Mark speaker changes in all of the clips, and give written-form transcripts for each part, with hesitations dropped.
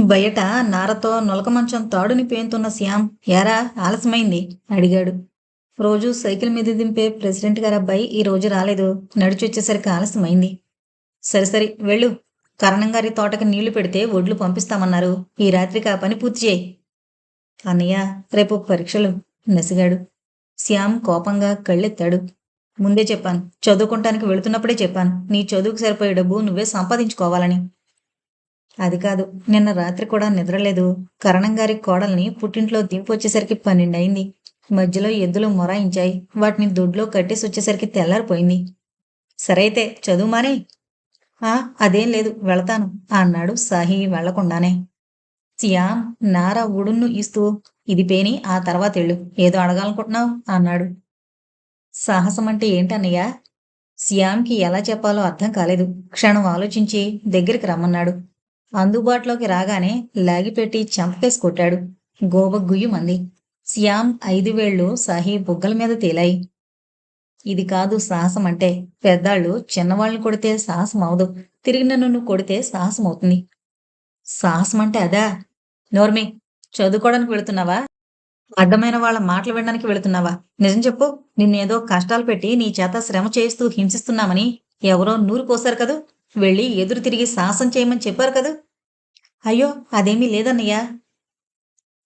Speaker 1: బయట నారతో నులక మంచం తాడుని పేంతున్న శ్యామ్ ఏరా ఆలస్యమైంది అడిగాడు. రోజు సైకిల్ మీద దింపే ప్రెసిడెంట్ గారి అబ్బాయి ఈ రోజు రాలేదు. నడిచొచ్చేసరికి ఆలస్యమైంది. సరి సరి వెళ్ళు. కరణం గారి తోటకి నీళ్లు పెడితే ఒడ్లు పంపిస్తామన్నారు. ఈ రాత్రికి ఆ పని పూర్తి చేయి. అన్నయ్య, రేపు పరీక్షలు నసిగాడు. శ్యామ్ కోపంగా కళ్ళెత్తాడు. ముందే చెప్పాను, చదువుకుంటానికి వెళుతున్నప్పుడే చెప్పాను, నీ చదువుకు సరిపోయే డబ్బు నువ్వే సంపాదించుకోవాలని. అది కాదు, నిన్న రాత్రి కూడా నిద్రలేదు. కరణం గారి కోడల్ని పుట్టింట్లో దింపొచ్చేసరికి 12 అయింది. మధ్యలో ఎద్దులు మొరాయించాయి. వాటిని దొడ్లో కట్టేసి వచ్చేసరికి తెల్లారిపోయింది. సరే అయితే చదువు మానే. ఆ, అదేం లేదు, వెళతాను అన్నాడు సాహి వెళ్లకుండానే. శ్యామ్ నారా ఉడున్ను ఇస్తూ, ఇది పేని ఆ తర్వాత వెళ్ళు, ఏదో అడగాలనుకుంటున్నావు అన్నాడు. సాహసం అంటే ఏంటన్నయ్యా? శ్యామ్కి ఎలా చెప్పాలో అర్థం కాలేదు. క్షణం ఆలోచించి దగ్గరికి రమ్మన్నాడు. అందుబాటులోకి రాగానే లాగిపెట్టి చెంపకేసి కొట్టాడు. గోబ గుయ్యుమంది. శ్యామ్ 5 వేళ్లు సాహి బుగ్గల మీద తేలాయి. ఇది కాదు సాహసం అంటే. పెద్దాళ్ళు చిన్నవాళ్ళని కొడితే సాహసం అవదు. తిరిగి నన్ను నువ్వు కొడితే సాహసం అవుతుంది. సాహసం అంటే అదా? నోర్మి, చదువుకోవడానికి వెళుతున్నావా? అడ్డమైన వాళ్ళ మాటలు వినడానికి వెళుతున్నావా? నిజం చెప్పు. నిన్నేదో కష్టాలు పెట్టి నీ చేత శ్రమ చేయిస్తూ హింసిస్తున్నామని ఎవరో నూరు పోశారు కదూ. వెళ్ళి ఎదురు తిరిగి సాహసం చేయమని చెప్పారు కదూ. అయ్యో, అదేమీ లేదన్నయ్యా.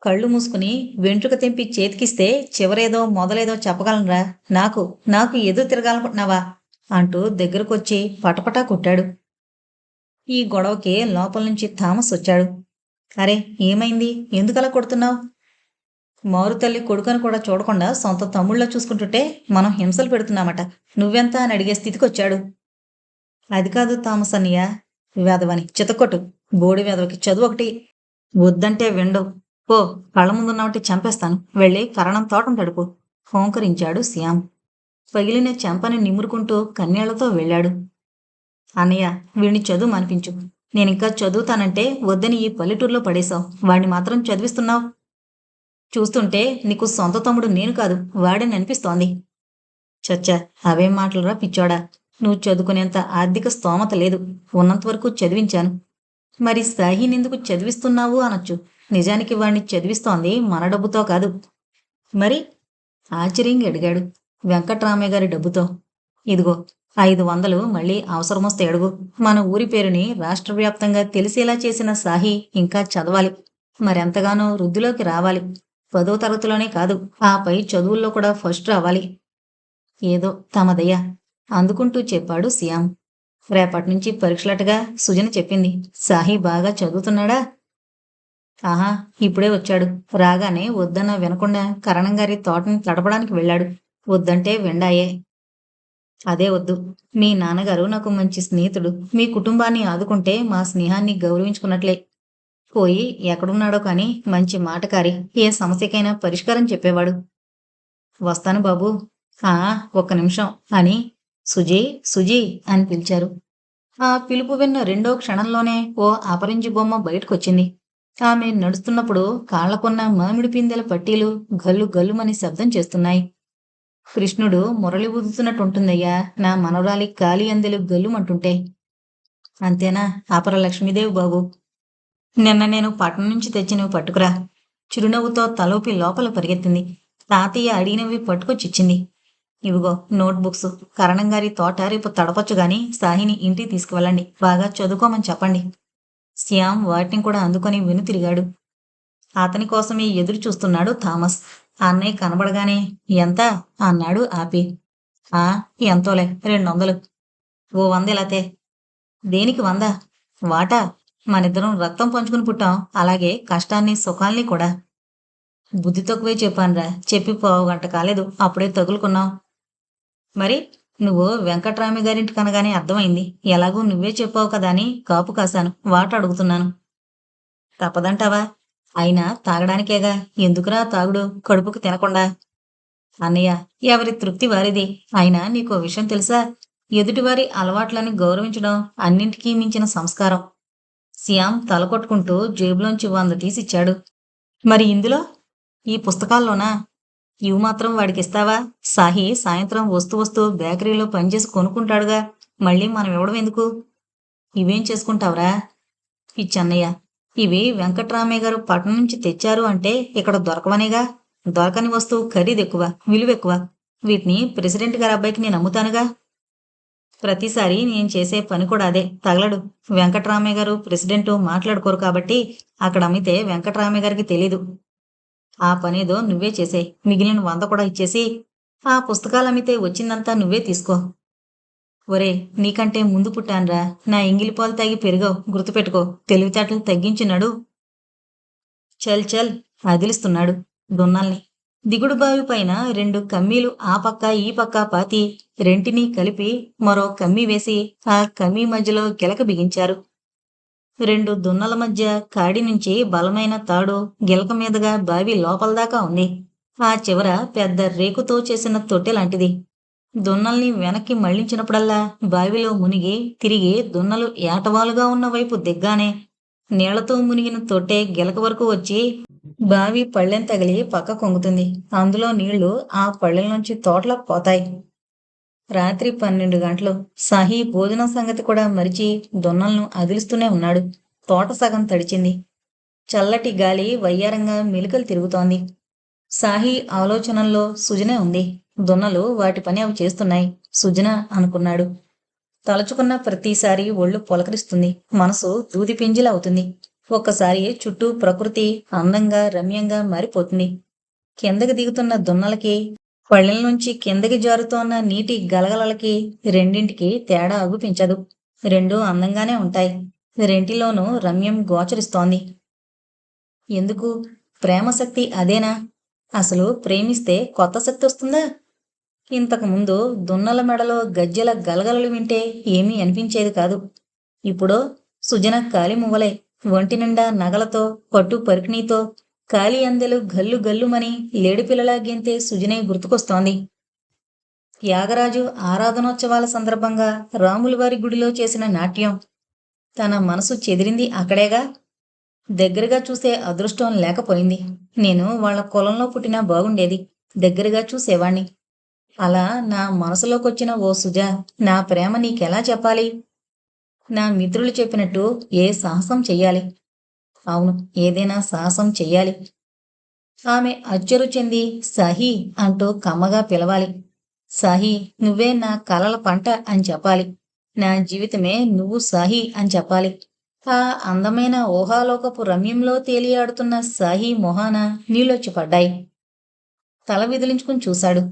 Speaker 1: కళ్ళు మూసుకుని వెంట్రుక తెంపి చేతికిస్తే చివరేదో మొదలేదో చెప్పగలనురా. నాకు నాకు ఎదురు తిరగాలనుకుంటున్నావా అంటూ దగ్గరకొచ్చి పటపటా కొట్టాడు. ఈ గొడవకి లోపల నుంచి థామస్ వచ్చాడు. అరే, ఏమైంది? ఎందుకలా కొడుతున్నావు? మారుతల్లి కొడుకని కూడా చూడకుండా సొంత తమ్ముళ్ళ చూసుకుంటుంటే మనం హింసలు పెడుతున్నామట. నువ్వెంత అని అడిగే స్థితికొచ్చాడు. అది కాదు థామస్ అన్నయ్య. వేదవని చితకొట్టు. బోడి వేదవకి చదువు ఒకటి. వద్దంటే విండు. పో, కళ్ళ ముందున్నవంటి చంపేస్తాను. వెళ్ళి కరణం తోటం తడుపు హోంకరించాడు శ్యామ్. పగిలిన చెంపని నిమురుకుంటూ కన్నీళ్లతో వెళ్ళాడు. అన్నయ్య, వీడిని చదువు మానిపించు. నేనింకా చదువుతానంటే వద్దని ఈ పల్లెటూరులో పడేశావు. వాడిని మాత్రం చదివిస్తున్నావు. చూస్తుంటే నీకు సొంత తమ్ముడు నేను కాదు, వాడని అనిపిస్తోంది. చచ్చా, అవేం మాటలురా పిచ్చోడా. నువ్వు చదువుకునేంత ఆర్థిక స్తోమత లేదు. ఉన్నంతవరకు చదివించాను. మరి సాహినెందుకు చదివిస్తున్నావు అనొచ్చు. నిజానికి వాణ్ణి చదివిస్తోంది మన డబ్బుతో కాదు. మరి? ఆశ్చర్యంగా అడిగాడు. వెంకట్రామయ్య గారి డబ్బుతో. ఇదిగో 500 మళ్ళీ అవసరమొస్తే అడుగు. మన ఊరి పేరుని రాష్ట్రవ్యాప్తంగా తెలిసేలా చేసిన సాహి ఇంకా చదవాలి. మరెంతగానో వృద్ధిలోకి రావాలి. 10వ తరగతిలోనే కాదు, ఆ పై చదువుల్లో కూడా ఫస్ట్ రావాలి. ఏదో తమదయ్య అందుకుంటూ చెప్పాడు శ్యామ్. రేపట్నుంచి పరీక్షలటగా సుజన చెప్పింది. సాహి బాగా చదువుతున్నాడా? ఆహా, ఇప్పుడే వచ్చాడు. రాగానే వద్దన్నా వినకుండా కరణంగారి తోటని తడపడానికి వెళ్ళాడు. వద్దంటే వెండాయే. అదే వద్దు. మీ నాన్నగారు నాకు మంచి స్నేహితుడు. మీ కుటుంబాన్ని ఆదుకుంటే మా స్నేహాన్ని గౌరవించుకున్నట్లే. పోయి ఎక్కడున్నాడో కాని మంచి మాటకారి, ఏ సమస్యకైనా పరిష్కారం చెప్పేవాడు. వస్తాను బాబూ. ఆ, ఒక్క నిమిషం అని సుజీ, సుజీ అని పిలిచారు. ఆ పిలుపు విన్న రెండో క్షణంలోనే ఓ అపరంజి బొమ్మ బయటకొచ్చింది. ఆమె నడుస్తున్నప్పుడు కాళ్లకున్న మామిడి పిందెల పట్టీలు గల్లు గల్లుమని శబ్దం చేస్తున్నాయి. కృష్ణుడు మురళి ఊదుతున్నట్టుంటుందయ్యా నా మనవరాలి కాలి అందెలు గల్లుమంటుంటే. అంతేనా? అపర లక్ష్మీదేవి బాబు. నిన్న నేను పట్నం నుంచి తెచ్చినవి పట్టుకురా. చిరునవ్వుతో తలూపి లోపల పరిగెత్తింది. తాతయ్య అడిగినవి పట్టుకొచ్చిచ్చింది. ఇవిగో నోట్బుక్స్. కరణంగారి తోట రేపు తడపొచ్చు గాని సాహిని ఇంటికి తీసుకువెళ్ళండి. బాగా చదువుకోమని చెప్పండి. శ్యామ్ వాటిని కూడా అందుకొని వెనుతిరిగాడు. అతని కోసమే ఎదురు చూస్తున్నాడు థామస్. అన్నయ్య కనబడగానే ఎంత అన్నాడు ఆపి. ఆ, ఎంతోలే, 200. ఓ 100 ఇలాతే. దేనికి 100? వాటా. మనిద్దరం రక్తం పంచుకుని పుట్టాం. అలాగే కష్టాన్ని సుఖాల్ని కూడా. బుద్ధి తక్కువే చెప్పానురా. చెప్పి 15 గంట కాలేదు, అప్పుడే తగులుకున్నావు. మరి నువ్వు వెంకట్రామి గారింటికి అనగానే అర్థమైంది. ఎలాగూ నువ్వే చెప్పావు కదా అని కాపు కాశాను. వాట అడుగుతున్నాను. తప్పదంటావా? అయినా తాగడానికేగా. ఎందుకురా తాగుడు కడుపుకు తినకుండా? అన్నయ్య, ఎవరి తృప్తి వారిది. అయినా నీకో విషయం తెలుసా? ఎదుటివారి అలవాట్లని గౌరవించడం అన్నింటికీ మించిన సంస్కారం. శ్యామ్ తల కొట్టుకుంటూ జేబులోంచి 100 తీసిచ్చాడు. మరి ఇందులో? ఈ పుస్తకాల్లోనా? ఇవి మాత్రం వాడికిస్తావా? సాహి సాయంత్రం వస్తూ వస్తూ బేకరీలో పనిచేసి కొనుక్కుంటాడుగా. మళ్ళీ మనం ఇవ్వడం ఎందుకు? ఇవేం చేసుకుంటావురా? పిచ్చన్నయ్య, ఇవి వెంకట్రామయ్య గారు పట్నం నుంచి తెచ్చారు అంటే ఇక్కడ దొరకవనేగా. దొరకని వస్తువు ఖరీదు ఎక్కువ, విలువ ఎక్కువ. వీటిని ప్రెసిడెంట్ గారి అబ్బాయికి నేను అమ్ముతానుగా. ప్రతిసారి నేను చేసే పని కూడా అదే. తగలడు. వెంకట్రామయ్య గారు ప్రెసిడెంట్ మాట్లాడుకోరు కాబట్టి అక్కడ అమ్మితే వెంకట్రామయ్య గారికి తెలీదు. ఆ పనేదో నువ్వే చేసే. మిగిలిన 100 కూడా ఇచ్చేసి ఆ పుస్తకాలు అమ్మితే వచ్చిందంతా నువ్వే తీసుకో. ఒరే, నీకంటే ముందు పుట్టాన్రా. నా ఎంగిలి పాలు తాగి పెరిగావు, గుర్తుపెట్టుకో. తెలివితేటలు తగ్గించున్నాడు. చల్ చల్ అదిలిస్తున్నాడు దున్నల్ని. దిగుడు బావి పైన 2 కమ్మీలు ఆ పక్క ఈ పక్క పాతి రెంటినీ కలిపి మరో కమ్మీ వేసి ఆ కమ్మీ మధ్యలో గిలక బిగించారు. 2 దున్నల మధ్య కాడి నుంచి బలమైన తాడు గిలక మీదుగా బావి లోపలదాకా ఉంది. ఆ చివర పెద్ద రేకుతో చేసిన తొట్టె లాంటిది. దున్నల్ని వెనక్కి మళ్లించినప్పుడల్లా బావిలో మునిగి తిరిగి దున్నలు ఏటవాలుగా ఉన్న వైపు దిగ్గానే నీళ్లతో మునిగిన తొట్టె గిలక వరకు వచ్చి బావి పళ్ళెం తగిలి పక్క కొంగుతుంది. అందులో నీళ్లు ఆ పళ్ళెం నుంచి తోటలోకి పోతాయి. రాత్రి 12 గంటలు. సాహి భోజనం సంగతి కూడా మరిచి దున్నలను అదిలిస్తూనే ఉన్నాడు. తోట సగం తడిచింది. చల్లటి గాలి వయ్యారంగా మెలికలు తిరుగుతోంది. సాహి ఆలోచనల్లో సుజనే ఉంది. దున్నలు వాటి పని అవి చేస్తున్నాయి. సుజన అనుకున్నాడు. తలుచుకున్న ప్రతిసారి ఒళ్ళు పులకరిస్తుంది. మనసు దూది పింజిలవుతుంది. ఒక్కసారి చుట్టూ ప్రకృతి అందంగా రమ్యంగా మారిపోతుంది. కిందకి దిగుతున్న దున్నలకి, పళ్ళెల నుంచి కిందకి జారుతోన్న నీటి గలగలలకి రెండింటికి తేడా అగుపించదు. రెండూ అందంగానే ఉంటాయి. రెంటిలోనూ రమ్యం గోచరిస్తోంది. ఎందుకు? ప్రేమశక్తి అదేనా? అసలు ప్రేమిస్తే కొత్త శక్తి వస్తుందా? ఇంతకుముందు దున్నల మెడలో గజ్జెల గలగలలు వింటే ఏమీ అనిపించేది కాదు. ఇప్పుడు సుజన కాలి మువ్వలే. ఒంటి నిండా నగలతో, పట్టు పరికిణీతో, కాలి అందెలు గల్లు గల్లుమని లేడిపిల్లలా గెంతే సుజనే గుర్తుకొస్తోంది. యాగరాజు ఆరాధనోత్సవాల సందర్భంగా రాములవారి గుడిలో చేసిన నాట్యం. తన మనసు చెదిరింది అక్కడేగా. దగ్గరగా చూసే అదృష్టం లేకపోయింది. నేను వాళ్ళ కులంలో పుట్టినా బాగుండేది. దగ్గరగా చూసేవాణ్ణి. అలా నా మనసులోకొచ్చిన ఓ సుజా, నా ప్రేమ నీకెలా చెప్పాలి? నా మిత్రులు చెప్పినట్టు ఏ సాహసం చెయ్యాలి. అవును, ఏదైనా సాహసం చెయ్యాలి. ఆమె అచ్చరు చెంది సాహి అంటూ కమ్మగా పిలవాలి. సాహి, నువ్వే నా కలల పంట అని చెప్పాలి. నా జీవితమే నువ్వు సాహి అని చెప్పాలి. ఆ అందమైన ఊహాలోకపు రమ్యంలో తేలియాడుతున్న సాహి మొహాన నీళ్ళొచ్చి పడ్డాయి. తల విదిలించుకుని చూశాడు.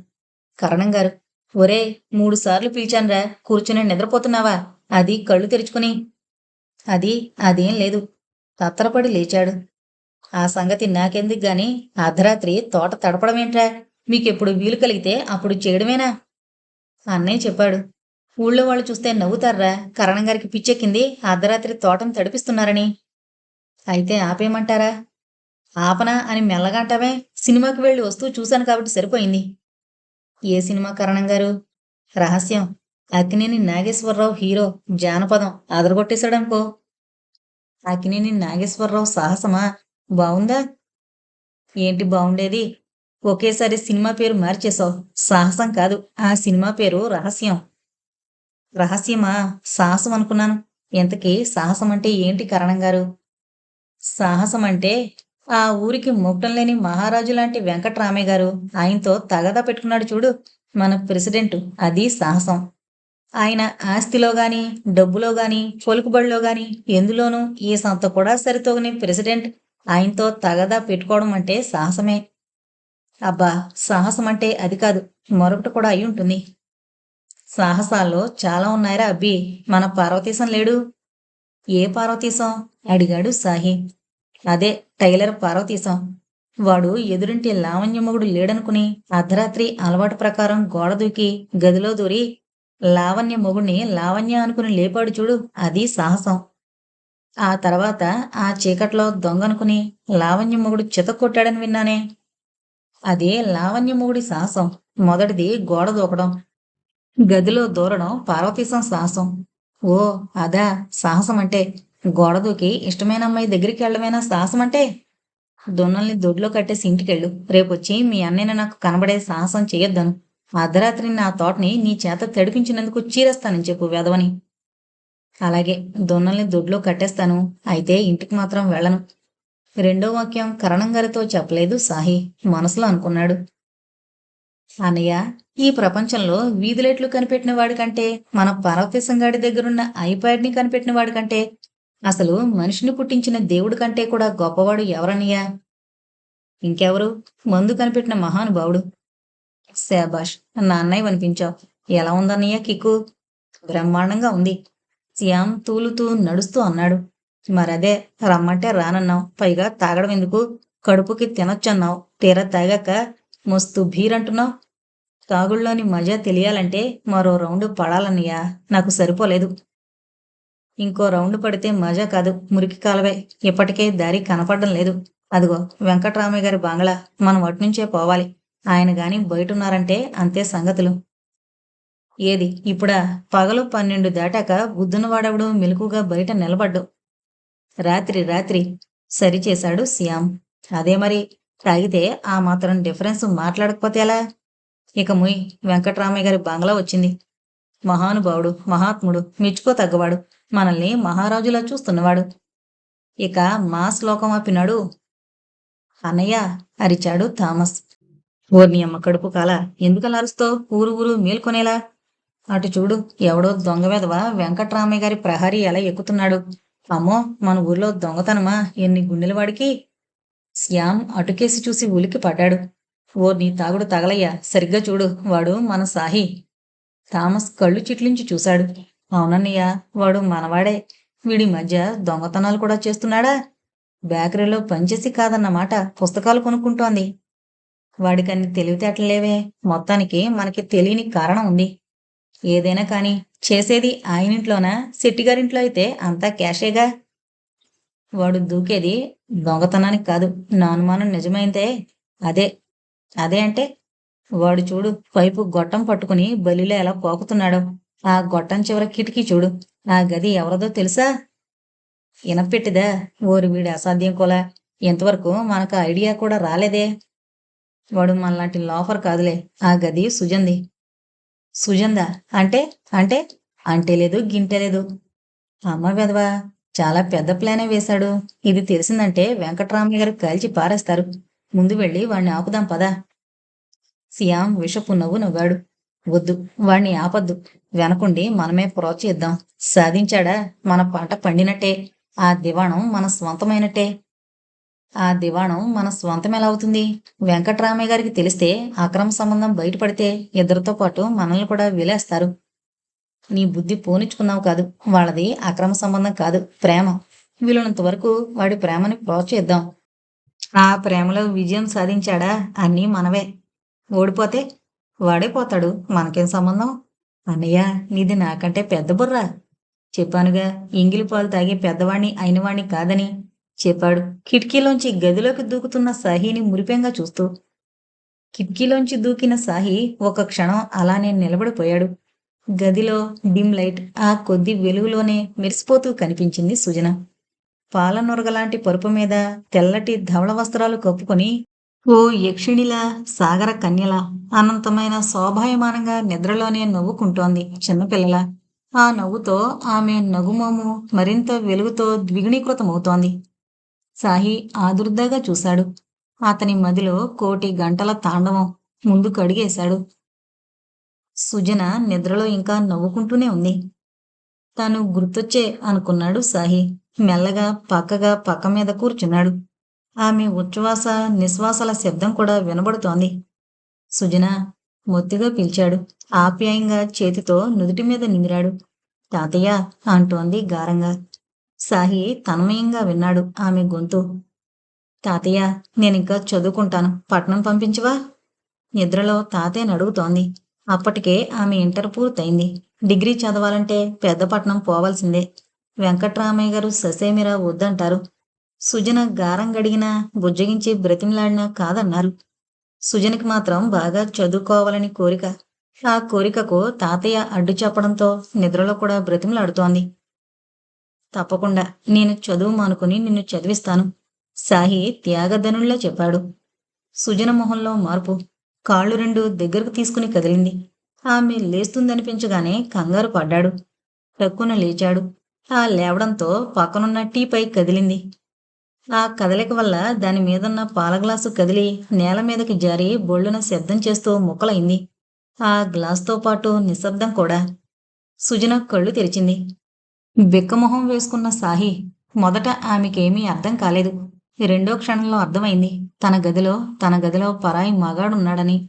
Speaker 1: కరణంగారు. ఒరే, 3 సార్లు పిలిచాన్రా. కూర్చుని నిద్రపోతున్నావా? అది కళ్ళు తెరుచుకుని. అదేం లేదు. తత్తరపడి లేచాడు. ఆ సంగతి నాకెందుకు గాని అర్ధరాత్రి తోట తడపడమేంట్రా? మీకెప్పుడు వీలు కలిగితే అప్పుడు చేయడమేనా? అన్నయ్య చెప్పాడు. ఊళ్ళో వాళ్ళు చూస్తే నవ్వుతారా? కరణంగారికి పిచ్చెక్కింది, అర్ధరాత్రి తోటను తడిపిస్తున్నారని. అయితే ఆపేయమంటారా? ఆపనా అని మెల్లగంటావే. సినిమాకి వెళ్ళి వస్తూ చూశాను కాబట్టి సరిపోయింది. ఏ సినిమా కరణంగారు? రహస్యం. అక్కినేని నాగేశ్వరరావు హీరో. జానపదం అదరగొట్టేశాడనుకో. అక్కినేని నాగేశ్వరరావు సాహసమా? బావుందా? ఏంటి బావుండేది? ఒకేసారి సినిమా పేరు మార్చేశావు. సాహసం కాదు, ఆ సినిమా పేరు రహస్యం. రహస్యమా? సాహసం అనుకున్నాను. ఇంతకీ సాహసం అంటే ఏంటి కరణంగారు? సాహసం అంటే ఆ ఊరికి మొగ్గం లేని మహారాజు లాంటి వెంకట్రామయ్య గారు ఆయనతో తగాదా పెట్టుకున్నాడు చూడు, మన ప్రెసిడెంట్. అది సాహసం. ఆయన ఆస్తిలో గాని, డబ్బులో గాని, పలుకుబడిలో గాని ఎందులోనూ ఈ సంత కూడా సరితూగని ప్రెసిడెంట్ ఆయనతో తగాదా పెట్టుకోవడం అంటే సాహసమే. అబ్బా, సాహసం అంటే అది కాదు, మరొకటి కూడా అయి ఉంటుంది. సాహసాల్లో చాలా ఉన్నాయిరా అబ్బి. మన పార్వతీశం లేడు? ఏ పార్వతీశం? అడిగాడు సాహి. అదే, టైలర్ పార్వతీశం. వాడు ఎదురింటి లావణ్యమొగుడు లేడనుకుని అర్ధరాత్రి అలవాటు ప్రకారం గోడ దూకి గదిలో దూరి లావణ్య మొగుణ్ణి లావణ్య అనుకుని లేపాడు చూడు, అది సాహసం. ఆ తర్వాత ఆ చీకట్లో దొంగనుకుని లావణ్య మొగుడు చితక్కొట్టాడని విన్నానే. అదే లావణ్య మొగుడి సాహసం. మొదటిది గోడ దూకడం, గదిలో దూరడం పార్వతీశం సాహసం. ఓ, అదా సాహసం అంటే? గోడ దూకి ఇష్టమైన అమ్మాయి దగ్గరికి వెళ్ళడమేనా సాహసం అంటే? దొన్నల్ని దొడ్లో కట్టేసి ఇంటికెళ్ళు. రేపొచ్చి మీ అన్నయ్యని నాకు కనబడే సాహసం చెయ్యొద్దను. అర్ధరాత్రి నా తోటని నీ చేత తడిపించినందుకు చీరేస్తానని చెప్పు వెధవని. అలాగే, దొన్నల్ని దొడ్లో కట్టేస్తాను. అయితే ఇంటికి మాత్రం వెళ్ళను. రెండో వాక్యం కరణం గారితో చెప్పలేదు సాహి. మనసులో అనుకున్నాడు. అన్నయ్య, ఈ ప్రపంచంలో వీధులెట్లు కనిపెట్టిన వాడికంటే, మన పార్వతీశం గాడి దగ్గరున్న ఐప్యాడ్ని కనిపెట్టిన వాడికంటే, అసలు మనిషిని పుట్టించిన దేవుడి కంటే కూడా గొప్పవాడు ఎవరన్నయ్యా? ఇంకెవరు? మందు కనిపెట్టిన మహానుభావుడు. శాబాష్! నా అన్నయ్య వనిపించావు. ఎలా ఉందన్నయ్య కిక్కు? బ్రహ్మాండంగా ఉంది. శ్యామ్ తూలుతూ నడుస్తూ అన్నాడు. మరదే, రమ్మంటే రానన్నావు. పైగా తాగడం ఎందుకు? కడుపుకి తినొచ్చన్నావు. తీరా తాగాక మస్తు భీరంటున్నావు. తాగుళ్ళోని మజా తెలియాలంటే మరో రౌండు పడాలన్నయ్యా. నాకు సరిపోలేదు. ఇంకో రౌండ్ పడితే మజా కాదు, మురికి కాలవే. ఇప్పటికే దారి కనపడడం లేదు. అదిగో వెంకట్రామయ్య గారి బంగళా. మనం అట్నుంచే పోవాలి. ఆయన గాని బయటున్నారంటే అంతే సంగతులు. ఏది ఇప్పుడా? పగలు 12 దాటాక బుద్ధునవాడెవడు మెలకుగా బయట నిలబడ్డు. రాత్రి సరిచేశాడు శ్యామ్. అదే మరి, తాగితే ఆ మాత్రం డిఫరెన్స్ మాట్లాడకపోతే ఎలా? ఇక ముయ్, వెంకట్రామయ్య గారి బంగ్లా వచ్చింది. మహానుభావుడు, మహాత్ముడు, మెచ్చుకోతగ్గవాడు, మనల్ని మహారాజులా చూస్తున్నవాడు. ఇక మా శ్లోకం ఆపినాడు. అన్నయ్య, అరిచాడు థామస్. ఓర్ని అమ్మ కడుపు కాల, ఎందుకలా అరుస్తావు? ఊరు ఊరు మేల్కొనేలా. అటు చూడు, ఎవడో దొంగ వెధవ వెంకట్రామయ్య గారి ప్రహరీ ఎలా ఎక్కుతున్నాడు. అమ్మో, మన ఊర్లో దొంగతనమా? ఎన్ని గుండెల వాడికి. శ్యామ్ అటుకేసి చూసి ఉలికి పడ్డాడు. ఓ నీ తాగుడు తగలయ్యా, సరిగ్గా చూడు, వాడు మన సాహి. థామస్ కళ్ళు చిట్లించి చూశాడు. అవునన్నయ్య, వాడు మనవాడే. వీడి మధ్య దొంగతనాలు కూడా చేస్తున్నాడా? బేకరీలో పనిచేసి కాదన్నమాట, పుస్తకాలు కొనుక్కుంటోంది. వాడికన్ని తెలివితేటలేవే. మొత్తానికి మనకి తెలియని కారణం ఉంది. ఏదైనా కాని చేసేది ఆయనింట్లోనా, శెట్టిగారింట్లో అయితే అంతా క్యాషేగా. వాడు దూకేది దొంగతనానికి కాదు, నా అనుమానం నిజమైందే. అదే అదే అంటే, వాడు చూడు, పైపు గొట్టం పట్టుకుని బలిలో ఎలా పోకుతున్నాడో. ఆ గొట్టం చివర కిటికీ చూడు. ఆ గది ఎవరిదో తెలుసా? ఇనపెట్టిదా? ఓరి వీడి అసాధ్యం కూడా. ఇంతవరకు మనకు ఐడియా కూడా రాలేదే. వాడు మనలాంటి లోఫర్ కాదులే. ఆ గది సుజంది. సుజందా? అంటే అంటే అంటే లేదు, గింటే లేదు. అమ్మ వెధవా, చాలా పెద్ద ప్లానే వేశాడు. ఇది తెలిసిందంటే వెంకట్రామయ్య గారు కాల్చి పారేస్తారు. ముందు వెళ్ళి వాణ్ణి ఆపుదాం పదా. సియాం విషపు నవ్వు నవ్వాడు. వద్దు, వాణ్ణి ఆపద్దు. వెనకుండి మనమే ప్రోత్సహిద్దాం. సాధించాడా, మన పంట పండినట్టే. ఆ దివాణం మన స్వంతమైనట్టే. ఆ దివాణం మన స్వంతం ఎలా అవుతుంది? వెంకట్రామయ్య గారికి తెలిస్తే, అక్రమ సంబంధం బయటపడితే ఇద్దరితో పాటు మనల్ని కూడా విలేస్తారు. నీ బుద్ధి పోనిచ్చుకున్నావు కాదు. వాళ్ళది అక్రమ సంబంధం కాదు, ప్రేమ. వీలున్నంత వరకు వాడి ప్రేమని ప్రోత్సహిద్దాం. ఆ ప్రేమలో విజయం సాధించాడా, అన్నీ మనవే. ఓడిపోతే వాడే పోతాడు, మనకేం సంబంధం? అన్నయ్య, నీది నాకంటే పెద్ద బుర్ర. చెప్పానుగా, ఇంగిలి పాలు తాగే పెద్దవాణ్ణి అయినవాణ్ణి కాదని. చెప్పాడు కిటికీలోంచి గదిలోకి దూకుతున్న సాహిని మురిపెంగా చూస్తూ. కిటికీలోంచి దూకిన సాహి ఒక క్షణం అలానే నిలబడిపోయాడు. గదిలో డిమ్ లైట్, ఆ కొద్ది వెలుగులోనే మెరిసిపోతూ కనిపించింది సుజన. పాలనొరగలాంటి పరుపు మీద తెల్లటి ధవళ వస్త్రాలు కప్పుకొని ఓ యక్షిణిలా, సాగర కన్యలా, అనంతమైన శోభాయమానంగా నిద్రలోనే నవ్వుకుంటోంది చిన్నపిల్లల. ఆ నవ్వుతో ఆమె నగుమోము మరింత వెలుగుతో ద్విగుణీకృతమవుతోంది. సాహి ఆదుర్దాగా చూశాడు. అతని మదిలో కోటి గంటల తాండవం. ముందుకు అడిగేశాడు. సుజన నిద్రలో ఇంకా నవ్వుకుంటూనే ఉంది. తను గుర్తొచ్చే అనుకున్నాడు సాహి. మెల్లగా పక్క మీద కూర్చున్నాడు. ఆమె ఉచ్ఛ్వాస నిశ్వాసాల శబ్దం కూడా వినబడుతోంది. సుజన మొత్తిగా పిలిచాడు. ఆప్యాయంగా చేతితో నుదుటి మీద నిమిరాడు. తాతయ్య అంటోంది గారంగా. సాహి తన్మయంగా విన్నాడు ఆమె గొంతు. తాతయ్య, నేనింకా చదువుకుంటాను, పట్నం పంపించవా? నిద్రలో తాతయ్యని అడుగుతోంది. అప్పటికే ఆమె ఇంటర్ పూర్తయింది. డిగ్రీ చదవాలంటే పెద్దపట్నం పోవాల్సిందే. వెంకట్రామయ్య గారు ససేమిరా వద్దంటారు. సుజన గారం గడిగినా, బుజ్జగించి బ్రతిమలాడినా కాదన్నారు. సుజనకి మాత్రం బాగా చదువుకోవాలని కోరిక. ఆ కోరికకు తాతయ్య అడ్డు చెప్పడంతో నిద్రలో కూడా బ్రతిమలాడుతోంది. తప్పకుండా నేను చదువు మానుకుని నిన్ను చదివిస్తాను, సాహి త్యాగధనుల్లా చెప్పాడు. సుజన మొహంలో మార్పు. కాళ్ళు రెండు దగ్గరకు తీసుకుని కదిలింది. ఆమె లేస్తుందనిపించగానే కంగారు పడ్డాడు. టక్కున లేచాడు. ఆ లేవడంతో పక్కనున్న టీపై కదిలింది. ఆ కదలిక వల్ల దాని మీదున్న పాల గ్లాసు కదిలి నేల మీదకి జారి బొళ్ళున శబ్దం చేస్తూ ముక్కలైంది. ఆ గ్లాసుతో పాటు నిశ్శబ్దం కూడా. సుజన కళ్ళు తెరిచింది. బిక్కమొహం వేసుకున్న సాహి. మొదట ఆమెకేమీ అర్థం కాలేదు. రెండో క్షణంలో అర్థమైంది. తన గదిలో పరాయి మగాడున్నాడని.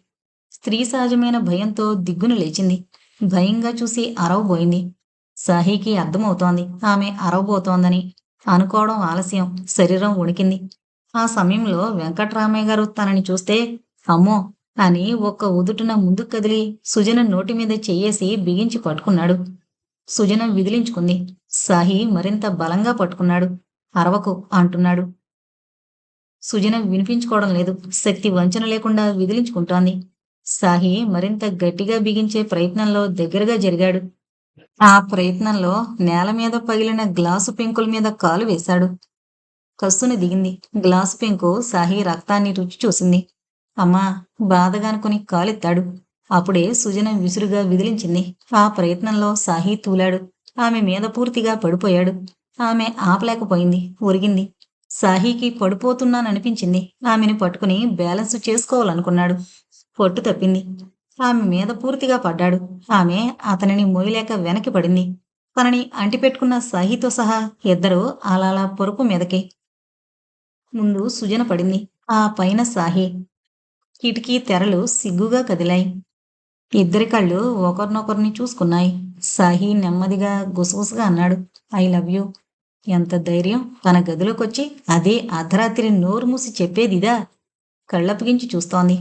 Speaker 1: స్త్రీ సహజమైన భయంతో దిగ్గున లేచింది. భయంగా చూసి అరవబోయింది. సాహికి అర్థమవుతోంది ఆమె అరవబోతోందని. అనుకోవడం ఆలస్యం. శరీరం వణికింది. ఆ సమయంలో వెంకట్రామయ్య గారు తనని చూస్తే అమ్మో అని ఒక్క ఉదుటున ముందుకు కదిలి సుజన నోటి మీద చెయ్యేసి బిగించి పట్టుకున్నాడు. సుజన విదిలించుకుంది. సాహి మరింత బలంగా పట్టుకున్నాడు. అరవకు అంటున్నాడు. సుజన వినిపించుకోవడం లేదు. శక్తి వంచన లేకుండా విదిలించుకుంటోంది. సాహి మరింత గట్టిగా బిగించే ప్రయత్నంలో దగ్గరగా జరిగాడు. ఆ ప్రయత్నంలో నేల మీద పగిలిన గ్లాసు పెంకుల మీద కాలు వేశాడు. కస్సున దిగింది. గ్లాసు పెంకు సాహి రక్తాన్ని రుచి చూసింది. అమ్మా బాధగా అనుకుని కాలెత్తాడు. అప్పుడే సుజన విసురుగా విదిలించింది. ఆ ప్రయత్నంలో సాహి తూలాడు. ఆమె మీద పూర్తిగా పడిపోయాడు. ఆమె ఆపలేకపోయింది. ఒరిగింది. సాహికి పడిపోతున్నాననిపించింది. ఆమెను పట్టుకుని బ్యాలెన్సు చేసుకోవాలనుకున్నాడు. పట్టు తప్పింది. ఆమె మీద పూర్తిగా పడ్డాడు. ఆమె అతనిని మోయలేక వెనక్కి పడింది. తనని అంటిపెట్టుకున్న సాహితో సహా ఇద్దరూ అలాలా పరుపు మీదకి. ముందు సుజన పడింది. ఆ పైన సాహి. కిటికీ తెరలు సిగ్గుగా కదిలాయి. ఇద్దరి కళ్ళు ఒకరినొకరిని చూసుకున్నాయి. సాహి నెమ్మదిగా గుసగుసగా అన్నాడు. I love you. ఎంత ధైర్యం తన గదిలోకొచ్చి అదే అర్ధరాత్రి నోరు మూసి చెప్పేదిదా? కళ్ళప్పగించి చూస్తోంది.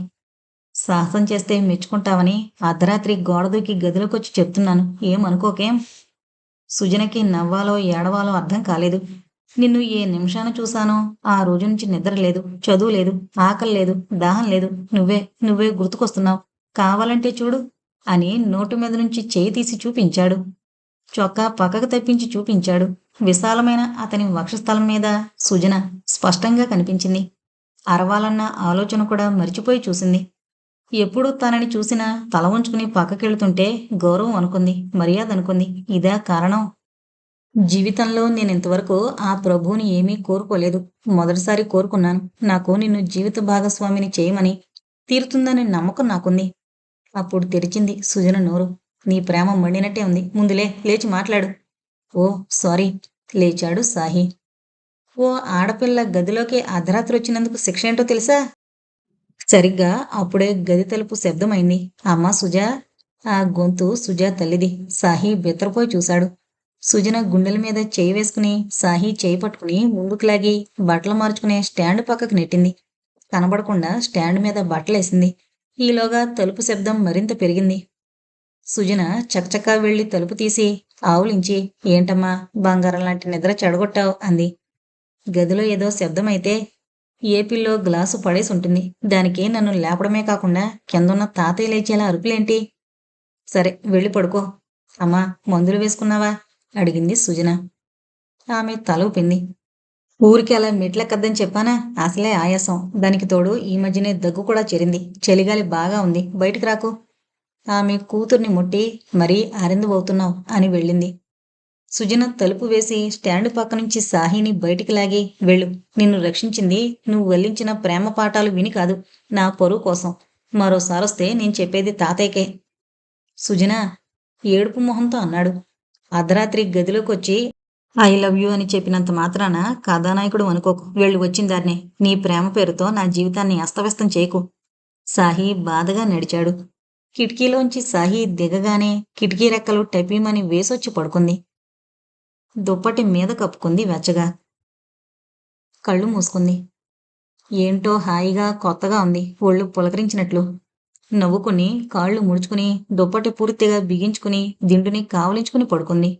Speaker 1: సాహసం చేస్తే మెచ్చుకుంటావని అర్ధరాత్రి గోడ దూకి గదిలోకొచ్చి చెప్తున్నాను. ఏమనుకోకేం? సుజనకి నవ్వాలో ఏడవాలో అర్థం కాలేదు. నిన్ను ఏ నిమిషాన చూశానో ఆ రోజు నుంచి నిద్ర లేదు, చదువు లేదు, ఆకలి లేదు, దాహం లేదు. నువ్వే గుర్తుకొస్తున్నావు. కావాలంటే చూడు అని నోటు మీద నుంచి చేయి తీసి చూపించాడు. చొక్కా పక్కకు తప్పించి చూపించాడు. విశాలమైన అతని వక్షస్థలం మీద సుజన స్పష్టంగా కనిపించింది. అరవాలన్న ఆలోచన కూడా మరిచిపోయి చూసింది. ఎప్పుడు తనని చూసినా తల ఉంచుకుని పక్కకెళ్తుంటే గౌరవం అనుకుంది, మర్యాద అనుకుంది. ఇదా కారణం? జీవితంలో నేనింతవరకు ఆ ప్రభువుని ఏమీ కోరుకోలేదు. మొదటిసారి కోరుకున్నాను. నాకు నిన్ను జీవిత భాగస్వామిని చేయమని. తీరుతుందనే నమ్మకం నాకుంది. అప్పుడు తెరిచింది సుజన నోరు. నీ ప్రేమ మండినట్టే ఉంది. ముందులే లేచి మాట్లాడు. ఓ సారీ. లేచాడు సాహి. ఓ ఆడపిల్ల గదిలోకి అర్ధరాత్రి వచ్చినందుకు శిక్ష ఏంటో తెలుసా? సరిగ్గా అప్పుడే గది తలుపు శబ్దమైంది. అమ్మా సుజా. ఆ గొంతు సుజా తల్లిది. సాహి బిత్తరపోయి చూశాడు. సుజన గుండెల మీద చేయి వేసుకుని సాహి చేయి పట్టుకుని ముందుకు లాగి బట్టలు మార్చుకునే స్టాండ్ పక్కకు నెట్టింది. కనబడకుండా స్టాండ్ మీద బట్టలేసింది. ఈలోగా తలుపు శబ్దం మరింత పెరిగింది. సుజన చకచకా వెళ్లి తలుపు తీసి ఆవులించి ఏంటమ్మా బంగారం లాంటి నిద్ర చెడగొట్టావు అంది. గదిలో ఏదో శబ్దమైతే ఏపిల్లో గ్లాసు పడేసి ఉంటుంది. దానికి నన్ను లేపడమే కాకుండా కిందున్న తాతయ్య లేచేలా అరుపులేంటి? సరే వెళ్ళి పడుకో. అమ్మా మందులు వేసుకున్నావా? అడిగింది సుజన. ఆమె తల ఊపింది. ఊరికి అలా మెట్లెక్కద్దని చెప్పానా? అసలే ఆయాసం. దానికి తోడు ఈ మధ్యనే దగ్గు కూడా చేరింది. చలిగాలి బాగా ఉంది. బయటికి రాకు. ఆమె కూతుర్ని ముట్టి మరీ ఆరిందువవుతున్నావు అని వెళ్ళింది. సుజన తలుపు వేసి స్టాండ్ పక్క నుంచి సాహిని బయటికి లాగి వెళ్ళు. నిన్ను రక్షించింది నువ్వు వల్లించిన ప్రేమ పాఠాలు విని కాదు, నా పరువు కోసం. మరోసారొస్తే నేను చెప్పేది తాతయ్యకే. సుజన ఏడుపు మొహంతో అన్నాడు. అర్ధరాత్రి గదిలోకొచ్చి ఐ లవ్ యూ అని చెప్పినంత మాత్రాన కథానాయకుడు అనుకోకు. వెళ్ళు వచ్చిన దాన్నే. నీ ప్రేమ పేరుతో నా జీవితాన్ని అస్తవ్యస్తం చేయకు. సాహి బాధగా నడిచాడు. కిటికీలోంచి సాహి దిగగానే కిటికీ రెక్కలు టపీమని వేసొచ్చి పడుకుంది. దుప్పటి మీద కప్పుకుంది వెచ్చగా. కళ్ళు మూసుకుంది. ఏంటో హాయిగా కొత్తగా ఉంది. ఒళ్ళు పులకరించినట్లు. నవ్వుకుని కాళ్ళు ముడుచుకుని దుప్పటి పూర్తిగా బిగించుకుని దిండుని కావలించుకుని పడుకుంది.